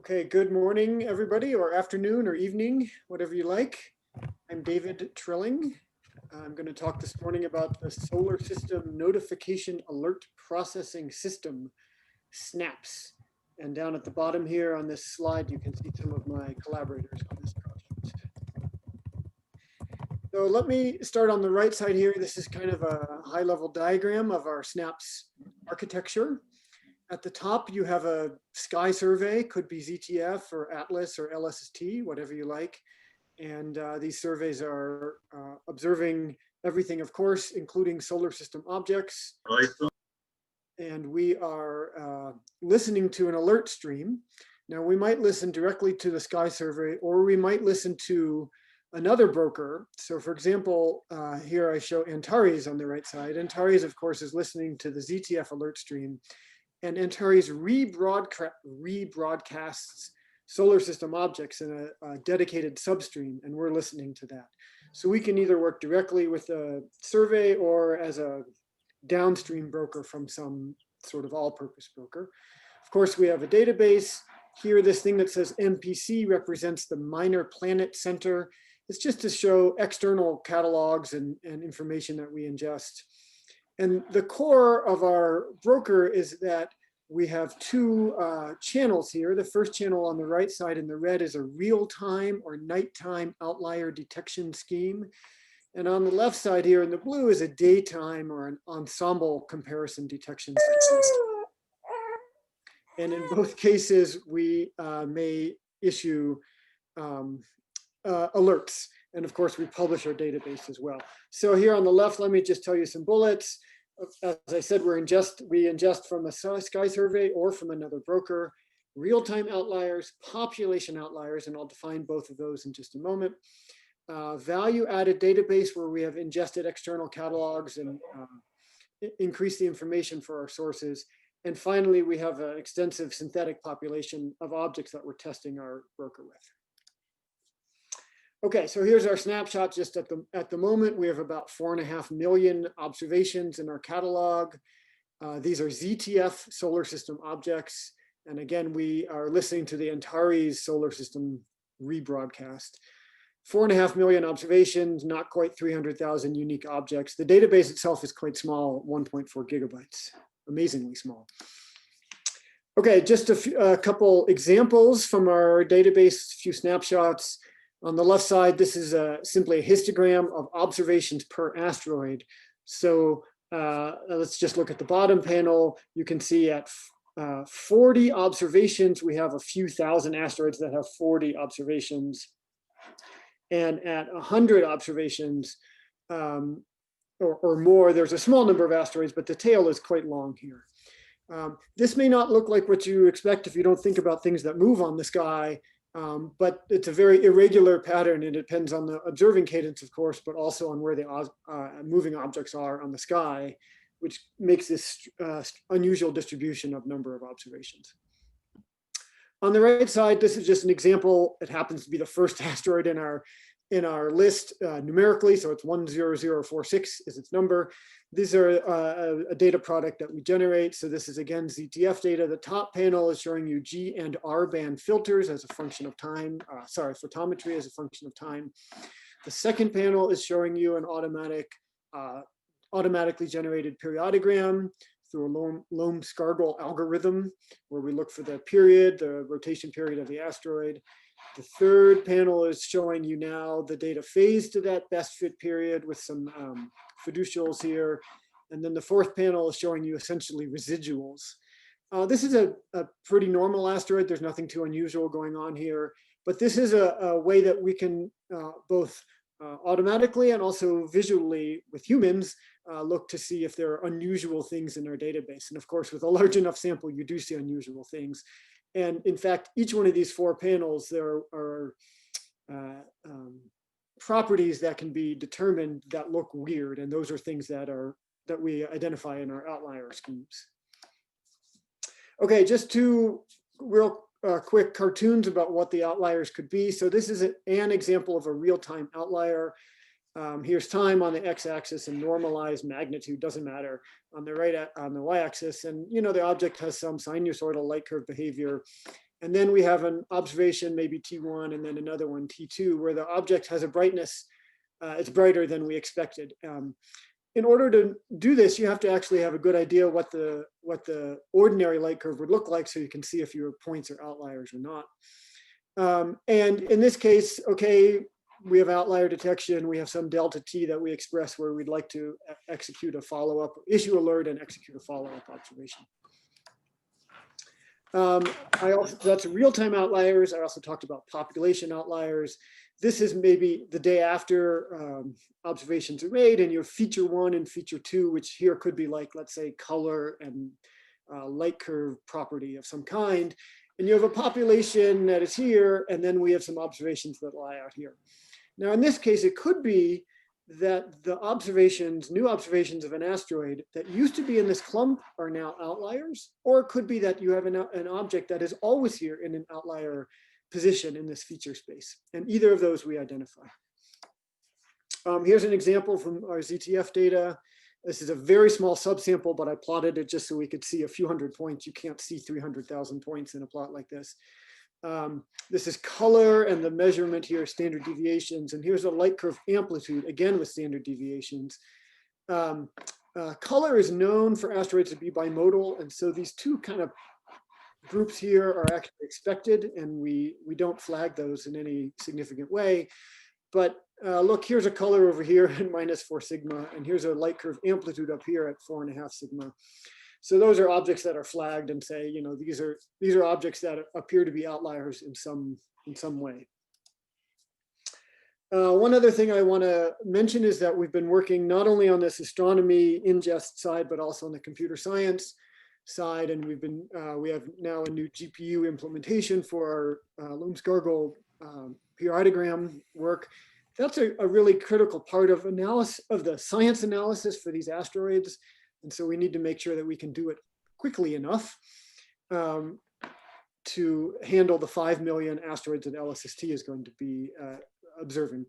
Okay, good morning, everybody, or afternoon or evening, whatever you like. I'm David Trilling. I'm going to talk this morning about the Solar System Notification Alert Processing System, SNAPS. And down at the bottom here on this slide, you can see some of my collaborators on this project. So let me start on the right side here. This is kind of a high-level diagram of our SNAPS architecture. At the top, you have a sky survey, could be ZTF or Atlas or LSST, whatever you like. And these surveys are observing everything, of course, including solar system objects. And we are listening to an alert stream. Now, we might listen directly to the sky survey, or we might listen to another broker. So for example, here I show Antares on the right side. Antares, of course, is listening to the ZTF alert stream. And Antares rebroadcasts solar system objects in a dedicated substream, and we're listening to that. So we can either work directly with the survey or as a downstream broker from some sort of all-purpose broker. Of course, we have a database. Here, this thing that says MPC represents the Minor Planet Center. It's just to show external catalogs and information that we ingest. And the core of our broker is that we have two channels here. The first channel on the right side in the red is a real-time or nighttime outlier detection scheme. And on the left side here in the blue is a daytime or an ensemble comparison detection scheme. And in both cases, we may issue alerts. And of course, we publish our database as well. So here on the left, let me just tell you some bullets. As I said, we ingest from a sky survey or from another broker, real-time outliers, population outliers, and I'll define both of those in just a moment. Value-added database where we have ingested external catalogs and increased the information for our sources. And finally, we have an extensive synthetic population of objects that we're testing our broker with. Okay, so here's our snapshot. Just at the moment, we have about 4.5 million observations in our catalog. These are ZTF solar system objects. And again, we are listening to the Antares solar system rebroadcast. 4.5 million observations, not quite 300,000 unique objects. The database itself is quite small, 1.4 gigabytes, amazingly small. Okay, just a couple examples from our database, a few snapshots. On the left side, this is simply a histogram of observations per asteroid. So let's just look at the bottom panel. You can see at 40 observations, we have a few thousand asteroids that have 40 observations. And at 100 observations or more, there's a small number of asteroids, but the tail is quite long here. This may not look like what you expect if you don't think about things that move on the sky. But it's a very irregular pattern. It depends on the observing cadence, of course, but also on where the moving objects are on the sky, which makes this unusual distribution of number of observations. On the right side, this is just an example. It happens to be the first asteroid in our list numerically, so it's 10046 is its number. These are a data product that we generate. So this is again ZTF data. The top panel is showing you G and R band filters as a function of time. Photometry as a function of time. The second panel is showing you an automatically generated periodogram through a Loam-Scargill algorithm, where we look for the period, the rotation period of the asteroid. The third panel is showing you now the data phase to that best fit period with some fiducials here. And then the fourth panel is showing you essentially residuals. This is a pretty normal asteroid. There's nothing too unusual going on here. But this is a way that we can both automatically and also visually with humans look to see if there are unusual things in our database. And of course, with a large enough sample, you do see unusual things. And in fact, each one of these four panels, there are properties that can be determined that look weird. And those are things that we identify in our outlier schemes. Okay, just two real quick cartoons about what the outliers could be. So this is an example of a real-time outlier. Here's time on the x-axis and normalized magnitude, doesn't matter, on the right on the y-axis. And the object has some sinusoidal light curve behavior. And then we have an observation, maybe T1, and then another one, T2, where the object has a brightness, it's brighter than we expected. In order to do this, you have to actually have a good idea what the ordinary light curve would look like, so you can see if your points are outliers or not. And in this case, okay, we have outlier detection. We have some delta T that we express where we'd like to execute a follow-up, issue alert and execute a follow-up observation. That's real-time outliers. I also talked about population outliers. This is maybe the day after observations are made, and you have feature 1 and feature 2, which here could be like, let's say, color and light curve property of some kind. And you have a population that is here, and then we have some observations that lie out here. Now, in this case, it could be that the observations, new observations of an asteroid that used to be in this clump are now outliers, or it could be that you have an object that is always here in an outlier position in this feature space. And either of those we identify. Here's an example from our ZTF data. This is a very small subsample, but I plotted it just so we could see a few hundred points. You can't see 300,000 points in a plot like this. This is color, and the measurement here is standard deviations. And here's a light curve amplitude, again with standard deviations. Color is known for asteroids to be bimodal, and so these two kind of groups here are actually expected, and we don't flag those in any significant way. But look, here's a color over here at -4 sigma, and here's a light curve amplitude up here at 4.5 sigma. So those are objects that are flagged and say, you know, these are objects that appear to be outliers in some way. One other thing I want to mention is that we've been working not only on this astronomy ingest side, but also on the computer science side, and we have now a new GPU implementation for our Looms-Gargle periodigram work. That's a really critical part of the science analysis for these asteroids. And so we need to make sure that we can do it quickly enough to handle the 5 million asteroids that LSST is going to be observing.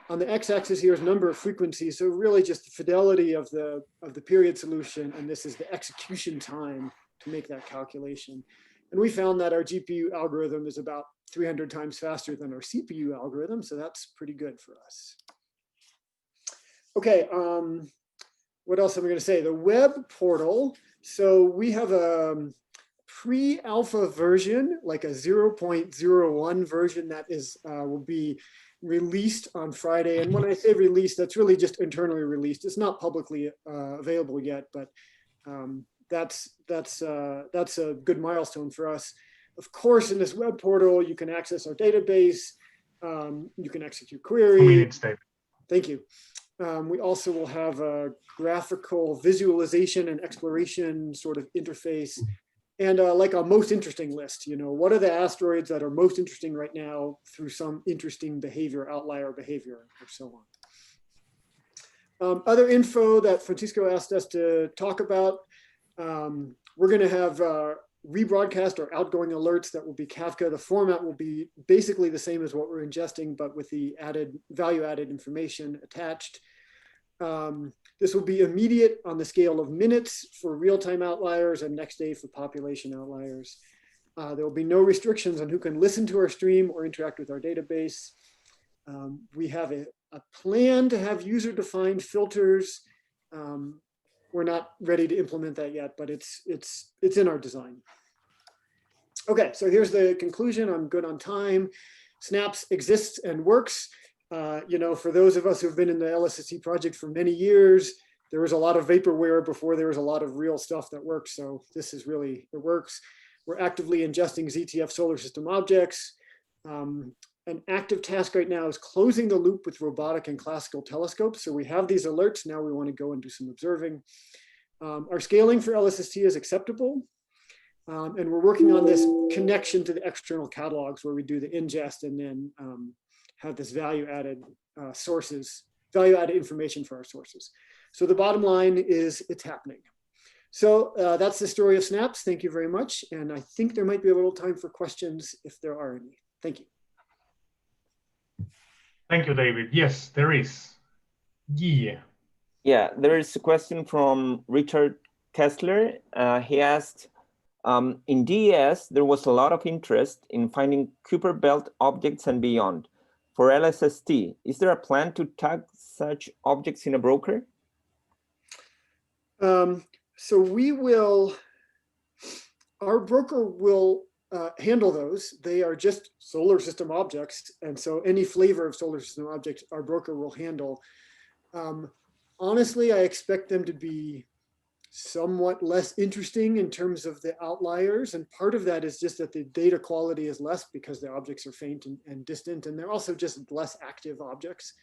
On the x-axis here is number of frequencies, so really just the fidelity of the period solution, and this is the execution time to make that calculation. And we found that our GPU algorithm is about 300 times faster than our CPU algorithm, so that's pretty good for us. Okay, what else am I going to say? The web portal. So we have a pre-alpha version, like a 0.01 version that will be released on Friday. And when I say released, that's really just internally released. It's not publicly available yet, but that's a good milestone for us. Of course, in this web portal, you can access our database. You can execute queries. Thank you. We also will have a graphical visualization and exploration sort of interface, and like a most interesting list. You know, what are the asteroids that are most interesting right now through some interesting behavior, outlier behavior, or so on. Other info that Francisco asked us to talk about. We're going to have rebroadcast or outgoing alerts that will be Kafka. The format will be basically the same as what we're ingesting, but with the value-added information attached. This will be immediate on the scale of minutes for real-time outliers and next day for population outliers. There will be no restrictions on who can listen to our stream or interact with our database. We have a plan to have user-defined filters. We're not ready to implement that yet, but it's in our design. Okay, so here's the conclusion. I'm good on time. Snaps exists and works. You know, for those of us who've been in the LSST project for many years, there was a lot of vaporware before there was a lot of real stuff that works. So this is really, it works. We're actively ingesting ZTF solar system objects. An active task right now is closing the loop with robotic and classical telescopes. So we have these alerts. Now we want to go and do some observing. Our scaling for LSST is acceptable. And we're working on this connection to the external catalogs where we do the ingest and then have this value-added value-added information for our sources. So the bottom line is it's happening. So that's the story of Snaps. Thank you very much. And I think there might be a little time for questions if there are any. Thank you. Thank you, David. Yes, there is. Yeah. Yeah, there is a question from Richard Kessler. He asked, In DES, there was a lot of interest in finding Kuiper belt objects and beyond. For LSST, is there a plan to tag such objects in a broker? So we will, our broker will handle those. They are just solar system objects. And so any flavor of solar system objects, our broker will handle. Honestly, I expect them to be somewhat less interesting in terms of the outliers. And part of that is just that the data quality is less because the objects are faint and distant, and they're also just less active objects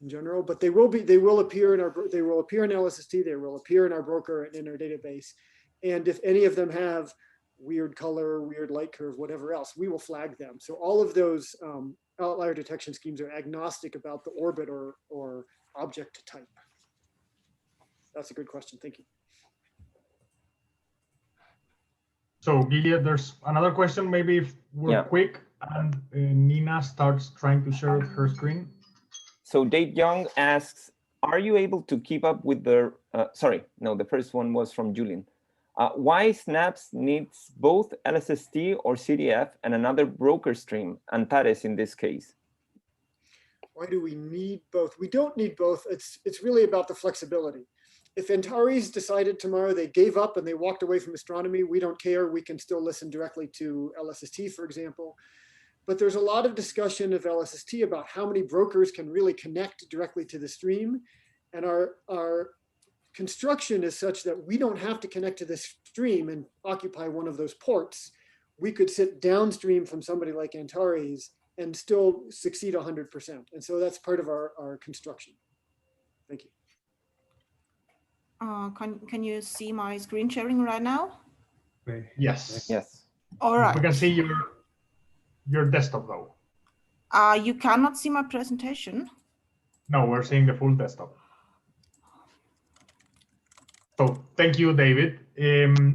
in general. But they will appear in LSST, they will appear in our broker and in our database. And if any of them have weird color, weird light curve, whatever else, we will flag them. So all of those outlier detection schemes are agnostic about the orbit or object type. That's a good question. Thank you. So Gilead, there's another question. Maybe if we're quick and Nina starts trying to share her screen. So Dave Young asks, are you able to keep up with the, the first one was from Julian. Why Snaps needs both LSST or CDF and another broker stream, Antares in this case? Why do we need both? We don't need both. It's really about the flexibility. If Antares decided tomorrow they gave up and they walked away from astronomy, we don't care. We can still listen directly to LSST, for example. But there's a lot of discussion of LSST about how many brokers can really connect directly to the stream. And our construction is such that we don't have to connect to this stream and occupy one of those ports. We could sit downstream from somebody like Antares and still succeed 100%. And so that's part of our construction. Thank you. Can you see my screen sharing right now? Yes. Yes. All right. We can see your desktop though. You cannot see my presentation. No, we're seeing the full desktop. So thank you, David.